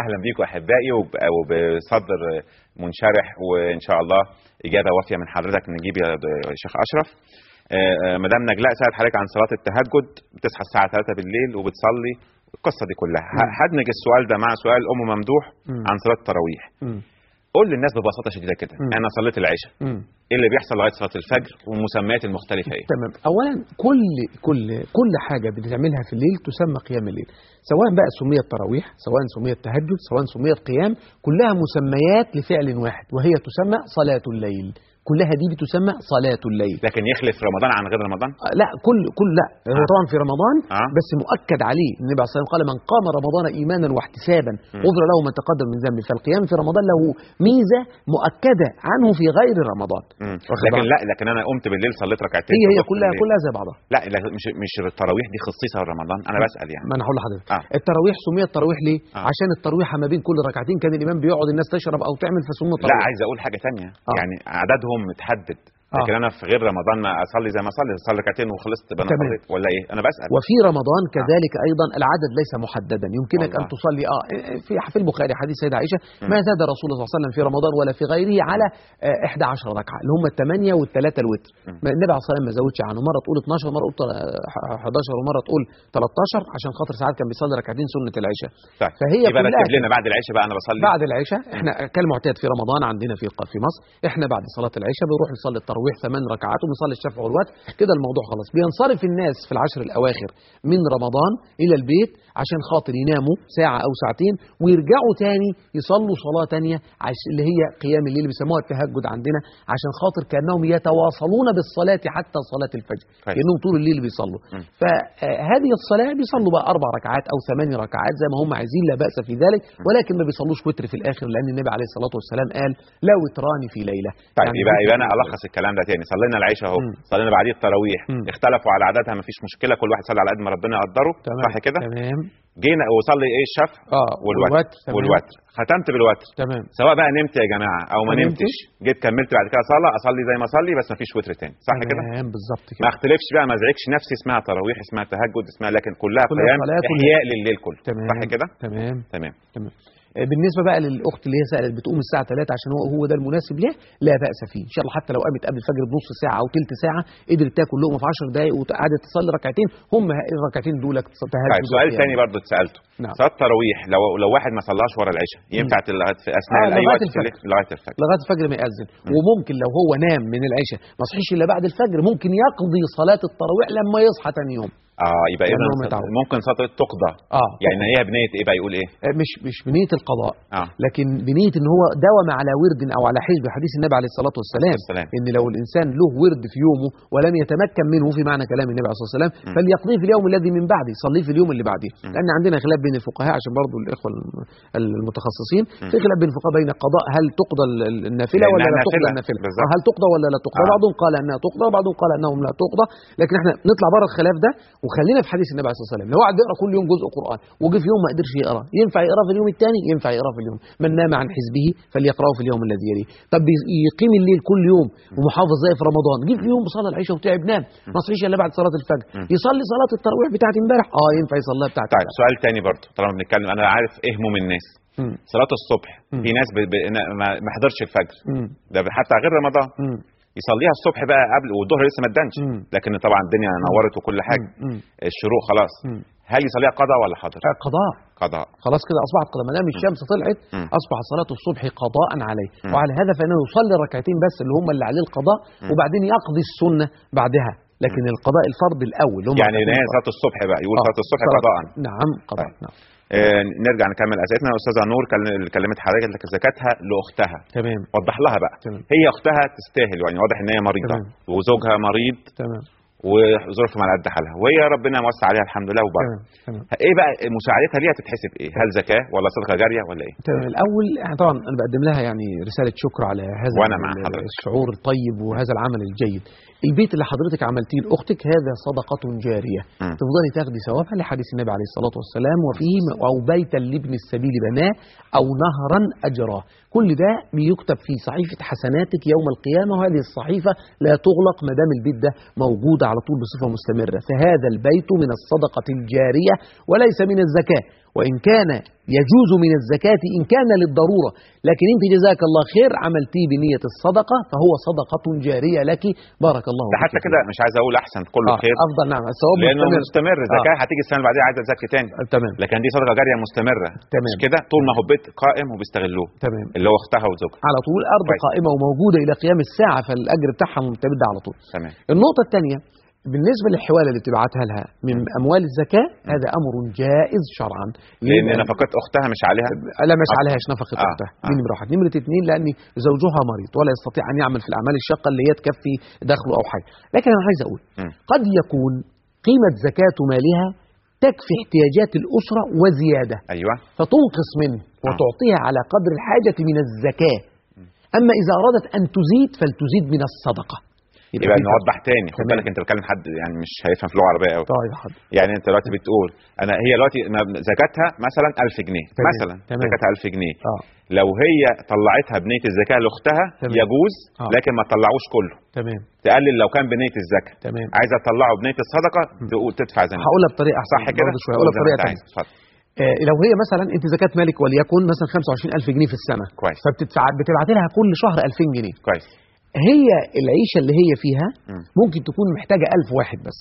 اهلا بيكم احبائي وبصدر منشرح وان شاء الله اجابه وافيه من حضرتك نجيب يا شيخ اشرف. مدام نجلاء سالت حضرتك عن صلاه التهجد، بتصحى الساعه 3 بالليل وبتصلي القصه دي كلها. هدمج السؤال ده مع سؤال ام ممدوح عن صلاه التراويح. قول للناس ببساطه شديده كده، انا صليت العشاء، ايه اللي بيحصل لغايه صلاه الفجر والمسميات المختلفه ايه؟ تمام. اولا كل حاجه بنعملها في الليل تسمى قيام الليل، سواء بقى سميت تراويح، سواء سميت تهجد، سواء سميت قيام، كلها مسميات لفعل واحد وهي تسمى صلاه الليل. كلها دي بتسمى صلاة الليل. لكن يخلف رمضان عن غير رمضان؟ لا، لا هو طبعا في رمضان بس مؤكد عليه النبي عليه الصلاة والسلام قال من قام رمضان إيمانا واحتسابا غفر له ما تقدم من ذنبه. فالقيام في رمضان له ميزة مؤكدة عنه في غير رمضان. لكن أنا قمت بالليل صليت ركعتين، هي كلها زي بعضها. لا مش التراويح دي خصيصة رمضان، أنا بسأل يعني. ما أنا هقول لحضرتك التراويح سميت تراويح ليه؟ عشان التراويح ما بين كل ركعتين كان الإمام بيقعد الناس تشرب أو تعمل فسموا تراويح. لا، عايز أقول حاجة ثانية يعني عددهم متحدد، لكن انا في غير رمضان اصلي زي ما اصلي ركعتين وخلصت انا صليت ولا ايه؟ انا بسال. وفي رمضان كذلك ايضا العدد ليس محددا، يمكنك ان تصلي في البخاري حديث سيدة عائشه ما زاد رسول الله صلى الله عليه وسلم في رمضان ولا في غيره على 11 ركعه اللي هم ال8 وال3 الوتر. النبي عليه الصلاه والسلام ما زودش عنه، مره تقول 12 ومره تقول 11 ومره تقول 13 عشان خاطر ساعات كان بيصلي ركعتين سنه العشاء. طيب. فهي يبقى رتب لنا بعد العشاء بقى، انا بصلي بعد العشاء. احنا كالمعتاد في رمضان عندنا في مصر احنا بعد صلاه العشاء بنروح نصلي التراويح 8 ركعات ونصلي الشفع والوتر كده الموضوع خلاص. بينصرف الناس في العشر الاواخر من رمضان الى البيت عشان خاطر يناموا ساعه او ساعتين ويرجعوا تاني يصلوا صلاه تانيه اللي هي قيام الليل، بيسموها التهجد عندنا، عشان خاطر كانهم يتواصلون بالصلاه حتى صلاه الفجر، كانهم طول الليل بيصلوا. فهذه الصلاه بيصلوا بقى 4 ركعات او 8 ركعات زي ما هم عايزين، لا باس في ذلك، ولكن ما بيصلوش وتر في الاخر لان النبي عليه الصلاه والسلام قال لا وتران في ليله. طيب يعني يبقى انا الخص الكلام ده تاني. صلينا العشاء اهو، صلينا بعديه التراويح، اختلفوا على عددها مفيش مشكله، كل واحد صلى على قد ما ربنا يقدره، صح كده؟ تمام. جينا وصلي ايه الشفع والوتر، ختمت بالوتر، تمام. سواء بقى نمت يا جماعه او ما نمتش، جيت كملت بعد كده اصلي زي ما اصلي بس مفيش وتر تاني، صح كده؟ تمام بالظبط كده. ما اختلفش بقى، ما ازعجش نفسي، اسمها تراويح، اسمها تهجد، اسمها لكن كلها قيام احياء لليل كله، صح كده؟ تمام. بالنسبه بقى للاخت اللي هي سالت بتقوم الساعه 3 عشان هو ده المناسب ليه، لا باس فيه ان شاء الله. حتى لو قامت قبل الفجر بنص ساعه او ثلث ساعه قدرت تاكل لقمه في 10 دقائق وقعدت تصلي ركعتين، هم الركعتين دول تهجد. طيب سؤال ثاني برضه اتسالته. صلاه التراويح لو واحد ما صلاش ورا العشاء ينفع في اثناء لغايه الفجر؟ لغايه الفجر ما ياذن. وممكن لو هو نام من العشاء ما صحيش الا بعد الفجر ممكن يقضي صلاه التراويح لما يصحى ثاني يوم. يبقى اذا ممكن صلاه تقضى. يعني هي بنيه ايه بقى؟ يقول ايه؟ مش بنيه القضاء، لكن بنيه ان هو داوم على ورد او على حزب. حديث النبي عليه الصلاه والسلام ان لو الانسان له ورد في يومه ولم يتمكن منه، في معنى كلام النبي عليه الصلاه والسلام، فليقضيه في اليوم الذي من بعده، يصليه في اليوم اللي بعده. لان عندنا خلاف بين الفقهاء، عشان برضو الاخوه المتخصصين في خلاف بين الفقهاء بين قضاء هل تقضى النافله ولا لا تقضى النافله، هل تقضى ولا لا تقضى. بعضهم قال انها تقضى وبعضهم قال انهم لا تقضى. لكن احنا نطلع بره الخلاف ده وخلينا في حديث النبي عليه الصلاه والسلام. لو واحد يقرا كل يوم جزء قران وجه في يوم ما قدرش يقرا، ينفع يقرا في اليوم الثاني؟ ينفع يقرا في اليوم. من نام عن حزبه فليقراه في اليوم الذي يليه. طب يقيم الليل كل يوم ومحافظ زي في رمضان، جه في يوم صلى العشاء وتعب نام ما صحيش الا بعد صلاه الفجر، يصلي صلاه التراويح بتاعت امبارح؟ ينفع يصليها بتاعت. طيب سؤال ثاني برضه طالما بنتكلم، انا عارف ايه هموم الناس. صلاه الصبح في ناس ما حضرش الفجر ده حتى غير رمضان، يصليها الصبح بقى قبل والظهر لسه ما ادنش، لكن طبعا الدنيا نورت وكل حاجه، الشروق خلاص. هل يصليها قضاء ولا حاضر؟ قضاء خلاص كده اصبحت قضاء، ما دام الشمس طلعت اصبح صلاه الصبح قضاء عليه. وعلى هذا فانه يصلي ركعتين بس اللي هم اللي عليه القضاء، وبعدين يقضي السنه بعدها، لكن القضاء الفرض الاول. يعني صلاه الصبح بقى يقول صلاه الصبح قضاء. نعم قضاء. نعم. نرجع نكمل اسئلتنا. استاذه نور كلمت حضرتك انك زكاتها لاختها. تمام. وضح لها بقى. تمام. هي اختها تستاهل، يعني واضح ان هي مريضه. تمام. وزوجها مريض. تمام. وظروفهم على قد حالها، وهي ربنا موسع عليها الحمد لله وبارك. ايه بقى مساعدتها ليها تتحسب ايه؟ هل زكاه ولا صدقه جاريه ولا ايه؟ تمام. الاول طبعا انا بقدم لها يعني رساله شكر على هذا الشعور الطيب وهذا العمل الجيد. البيت اللي حضرتك عملتيه لاختك هذا صدقه جاريه، تفضلي تاخدي ثوابها لحديث النبي عليه الصلاه والسلام وفيه او بيتا لابن السبيل بناه او نهرا اجراه. كل ده بيكتب في صحيفه حسناتك يوم القيامه، وهذه الصحيفه لا تغلق ما دام البيت ده موجود على طول بصفه مستمره. فهذا البيت من الصدقه الجاريه وليس من الزكاه. وإن كان يجوز من الزكاة إن كان للضرورة، لكن أنت جزاك الله خير عملتيه بنية الصدقة فهو صدقة جارية لك، بارك الله فيك. ده حتى كده مش عايز أقول أحسن كله خير، أفضل. نعم، الثواب لأنه مستمر. الزكاة هتيجي السنة اللي بعدها عايزة تزكي تاني. تمام. لكن دي صدقة جارية مستمرة. تمام. مش كده طول ما هو بيت قائم وبيستغلوه. تمام. اللي هو أختها وزوجها على طول، أرض قائمة وموجودة إلى قيام الساعة، فالأجر بتاعها ممتد على طول. تمام. النقطة الثانية بالنسبة للحوالة اللي بتبعتها لها من أموال الزكاة، هذا أمر جائز شرعا، لأن نفقة أختها مش عليها. لا، مش عليهاش نفقة أختها. دي نمرة واحد. نمرة اثنين، لأن زوجها مريض ولا يستطيع أن يعمل في الأعمال الشاقة اللي هي تكفي دخله أو حاجة. لكن أنا عايز أقول قد يكون قيمة زكاة مالها تكفي احتياجات الأسرة وزيادة. أيوة. فتنقص منه وتعطيها على قدر الحاجة من الزكاة. أما إذا أرادت أن تزيد فلتزيد من الصدقة. يبقى نوضح تاني، خد بالك انت بتكلم حد يعني مش هيفهم في اللغه العربيه قوي. طيب حاضر. يعني انت دلوقتي بتقول هي دلوقتي زكاتها مثلا 1000 جنيه مثلا، زكاتها 1000 جنيه. لو هي طلعتها بنيه الزكاه لاختها يجوز، لكن ما تطلعوش كله. تمام. تقلل لو كان بنيه الزكاه. تمام. عايزه تطلعه بنيه الصدقه تدفع زي ما هقولها بطريقه احسن. صح كده؟ هقولها بطريقه ثانيه. لو هي مثلا انت زكاه مالك وليكن مثلا 25000 جنيه في السنه، كويس، فبتبعت لها كل شهر 2000 جنيه. كويس. هي العيشة اللي هي فيها ممكن تكون محتاجة 1000 واحد بس،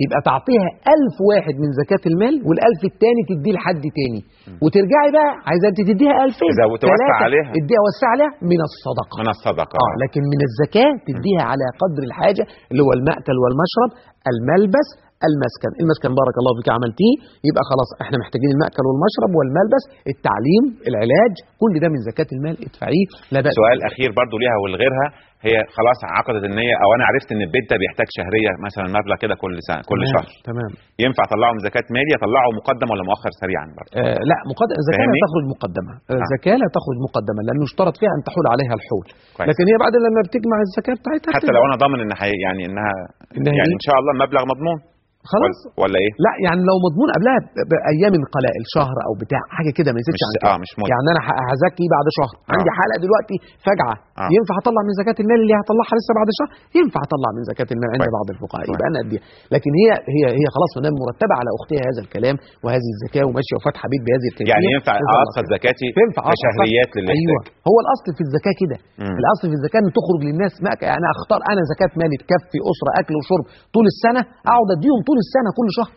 يبقى تعطيها 1000 واحد من زكاة المال، وال1000 التاني تديه لحد تاني، وترجعي بقى عايزة انت تديها 2000 إذا توسع عليها، اديها وسع عليها من الصدقة. من الصدقة. لكن من الزكاة تديها على قدر الحاجة، اللي هو المأكل والمشرب، الملبس، المسكن بارك الله فيك عملتيه، يبقى خلاص احنا محتاجين المأكل والمشرب والملبس، التعليم، العلاج، كل ده من زكاة المال ادفعيه لا بأس. سؤال أخير برضو ليها ولغيرها، هي خلاص عقدت النية او انا عرفت ان البيت ده بيحتاج شهرية مثلا مبلغ كده كل سنة كل شهر. تمام. ينفع اطلعه من زكاة مالي، اطلعه مقدم ولا مؤخر سريعا برضو؟ لا، الزكاة لا تخرج مقدمة. الزكاة لا تخرج مقدمة لانه اشترط فيها ان تحول عليها الحول. كويس. لكن هي بعد لما بتجمع الزكاة بتاعتها حتى لو انا ضامن ان يعني انها يعني ان شاء الله مبلغ مضمون خلاص ولا ايه؟ لا يعني لو مضمون قبلها بايام قلائل، شهر او بتاع حاجه كده ما يزيدش عن كده. مش مهم. يعني انا هزكي بعد شهر، عندي حلقه دلوقتي فجعه، ينفع اطلع من زكاه المال اللي هطلعها لسه بعد شهر؟ ينفع اطلع من زكاه المال عند بعض الفقهاء، يبقى انا اديها. لكن هي خلاص ما دام مرتبه على اختها هذا الكلام وهذه الزكاه وماشيه وفاتحه بيت بهذه الكيفيه، يعني ينفع اقسط زكاتي كشهريات لله. ايوه، هو الاصل في الزكاه كده. الاصل في الزكاه ان تخرج للناس يعني اختار انا زكاه مالي تكفي اسره اكل وشرب طول السنه، اقعد اديهم طول السنه كل شهر.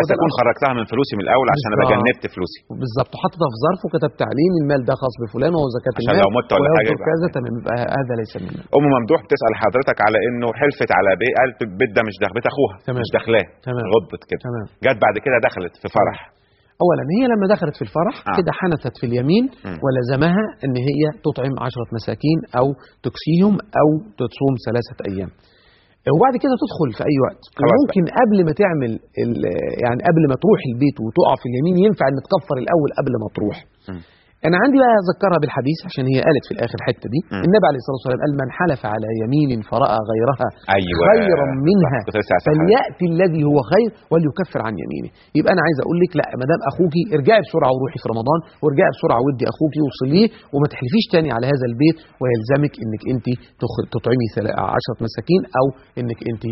بس اكون خرجتها من فلوسي من الاول عشان ابقى جنبت فلوسي بالظبط، وحطيتها في ظرف وكتبت تعليم المال ده خاص بفلان وهو زكاه المال عشان لو مت ولا حاجه كذا. تمام، يبقى هذا ليس منه. ام ممدوح بتسال حضرتك على انه حلفت على البيت ده مش بيت اخوها، مش داخلاه، غضبت كده، جت بعد كده دخلت في فرح. اولا هي لما دخلت في الفرح كده حنثت في اليمين، ولزمها ان هي تطعم 10 مساكين او تكسيهم او تصوم 3 ايام، وبعد كده تدخل في اي وقت. ممكن قبل ما تعمل يعني قبل ما تروح البيت وتقع في اليمين ينفع ان تكفر الاول قبل ما تروح. انا عندي بقى اذكرها بالحديث عشان هي قالت في الاخر الحته دي. النبي عليه الصلاه والسلام قال من حلف على يمين فراى غيرها خيرا منها فلياتي الذي هو خير وليكفر عن يمينه. يبقى انا عايز اقول لك لا، ما دام اخوكي ارجعي بسرعه وروحي في رمضان، وارجعي بسرعه ودي اخوكي وصليه، وما تحلفيش تاني على هذا البيت، ويلزمك انك انت تطعمي 10 مساكين او انك انت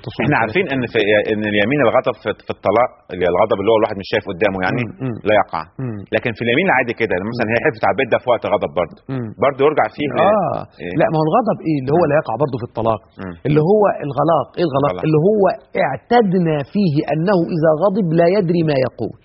تصومي. احنا عارفين ان اليمين الغضب في الطلاق، اللي الغضب اللي هو الواحد مش شايف قدامه يعني لا يقع. لكن في اليمين العادي كده مثلا هي حلفت على البيت ده في وقت غضب برضه يرجع فيه لا، ما هو الغضب اللي هو لا يقع برضه في الطلاق، اللي هو الغلاق. ايه الغلاق؟ اللي هو اعتدنا فيه انه اذا غضب لا يدري ما يقول،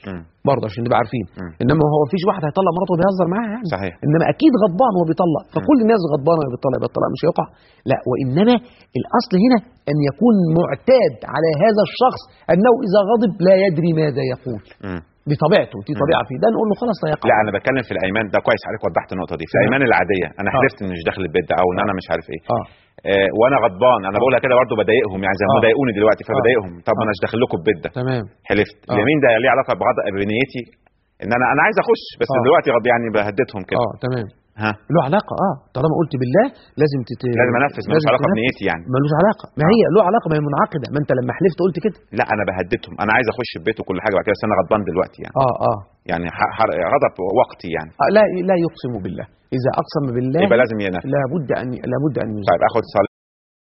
برضه عشان نبقى عارفين. انما هو فيش واحد هيطلق مراته وبيهزر معاها يعني. صحيح. انما اكيد غضبان وهو بيطلق، فكل الناس غضبانه وهي بتطلق، يبقى الطلاق مش هيقع. لا، وانما الاصل هنا ان يكون معتاد على هذا الشخص انه اذا غضب لا يدري ماذا يقول. دي طبيعته، دي طبيعه فيه، ده نقول له خلاص لا يقع. لا، انا بتكلم في الايمان ده، كويس عليك وضحت النقطه دي. في الايمان العاديه انا حلفت اني مش داخل البيت ده، او ان انا مش عارف ايه، وانا غضبان، انا بقولها كده برضه بضايقهم يعني زي ما ضايقوني دلوقتي فبضايقهم. طب انا مش داخل لكم البيت ده. تمام. حلفت. اليمين ده ليه علاقه بنيتي ان انا عايز اخش بس دلوقتي يعني بهددهم كده. تمام. له علاقه. طالما قلت بالله لازم لازم انفذ، ملوش علاقه بنيتي يعني. ملوش علاقه، ما هي له علاقه، ما هي منعقده، ما انت لما حلفت قلت كده. لا، انا بهددهم، انا عايز اخش البيت وكل حاجه بعد كده، بس انا غضبان دلوقتي يعني. يعني غضب وقتي يعني. لا يقسم بالله، اذا اقسم بالله يبقى لازم ينفذ. لابد ان طيب اخد